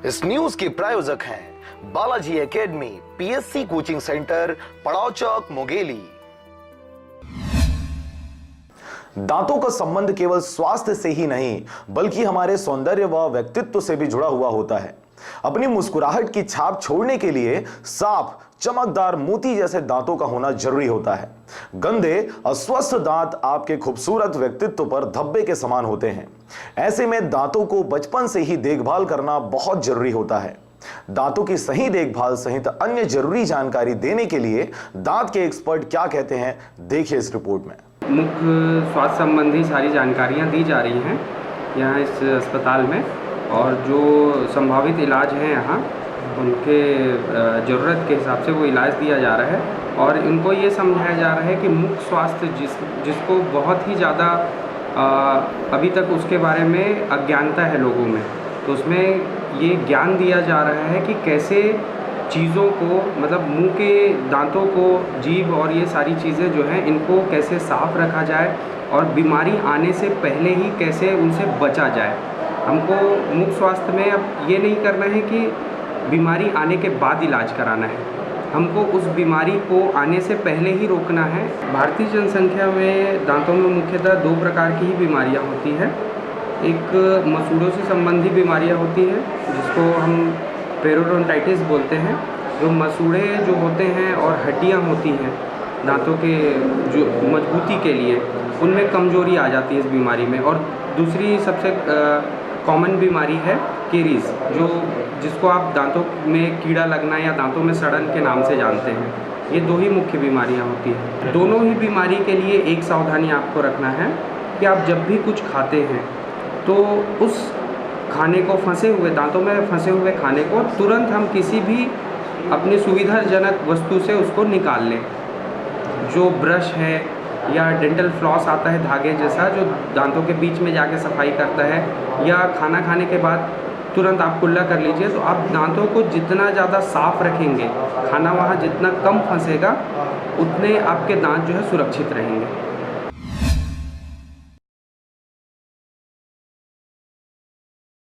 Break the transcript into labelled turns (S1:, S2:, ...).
S1: इस न्यूज के प्रायोजक हैं Balaji academy, PSC coaching centre, पड़ाव चौक, मुंगेली। दांतों का संबंध केवल स्वास्थ्य से ही नहीं बल्कि हमारे सौंदर्य व व्यक्तित्व से भी जुड़ा हुआ होता है। अपनी मुस्कुराहट की छाप छोड़ने के लिए साफ, चमकदार मोती जैसे दांतों का होना जरूरी होता है। गंदे, अस्वस्थ दांत आपके खूबसूरत व्यक्तित्व पर धब्बे के समान होते हैं। ऐसे में दांतों को बचपन से ही देखभाल करना बहुत जरूरी होता है। दांतों की सही देखभाल सहित अन्य जरूरी जानकारी देने के लिए दांत के एक्सपर्ट क्या कहते हैं, देखिए इस रिपोर्ट में।
S2: मुख्य स्वास्थ्य संबंधी सारी जानकारियाँ दी जा रही हैं यहाँ इस अस्पताल में, और जो संभावित इलाज हैं यहाँ उनके ज़रूरत के हिसाब से वो इलाज दिया जा रहा है। और इनको ये समझाया जा रहा है कि मुख्य स्वास्थ्य जिसको बहुत ही ज़्यादा अभी तक उसके बारे में अज्ञानता है लोगों में, तो उसमें ये ज्ञान दिया जा रहा है कि कैसे चीज़ों को, मतलब मुंह के दांतों को, जीभ और ये सारी चीज़ें जो हैं इनको कैसे साफ़ रखा जाए और बीमारी आने से पहले ही कैसे उनसे बचा जाए। हमको मुख स्वास्थ्य में अब ये नहीं करना है कि बीमारी आने के बाद इलाज कराना है, हमको उस बीमारी को आने से पहले ही रोकना है। भारतीय जनसंख्या में दांतों में मुख्यतः 2 प्रकार की ही बीमारियाँ होती हैं। एक मसूड़ों से संबंधी बीमारियाँ होती हैं जिसको हम पेरोडोंटाइटिस बोलते हैं। जो मसूड़े जो होते हैं और हड्डियाँ होती हैं दांतों के जो मजबूती के लिए, उनमें कमजोरी आ जाती है इस बीमारी में। और दूसरी सबसे कॉमन बीमारी है केरीज, जिसको आप दांतों में कीड़ा लगना या दांतों में सड़न के नाम से जानते हैं। ये 2 ही मुख्य बीमारियां होती हैं। दोनों ही बीमारी के लिए एक सावधानी आपको रखना है कि आप जब भी कुछ खाते हैं तो उस खाने को, दांतों में फंसे हुए खाने को तुरंत हम किसी भी अपनी सुविधाजनक वस्तु से उसको निकाल लें। जो ब्रश है या डेंटल फ्लॉस आता है धागे जैसा, जो दांतों के बीच में जाके सफाई करता है, या खाना खाने के बाद तुरंत आप कुल्ला कर लीजिए। तो आप दांतों को जितना ज़्यादा साफ़ रखेंगे, खाना वहाँ जितना कम फंसेगा, उतने आपके दांत जो है सुरक्षित रहेंगे।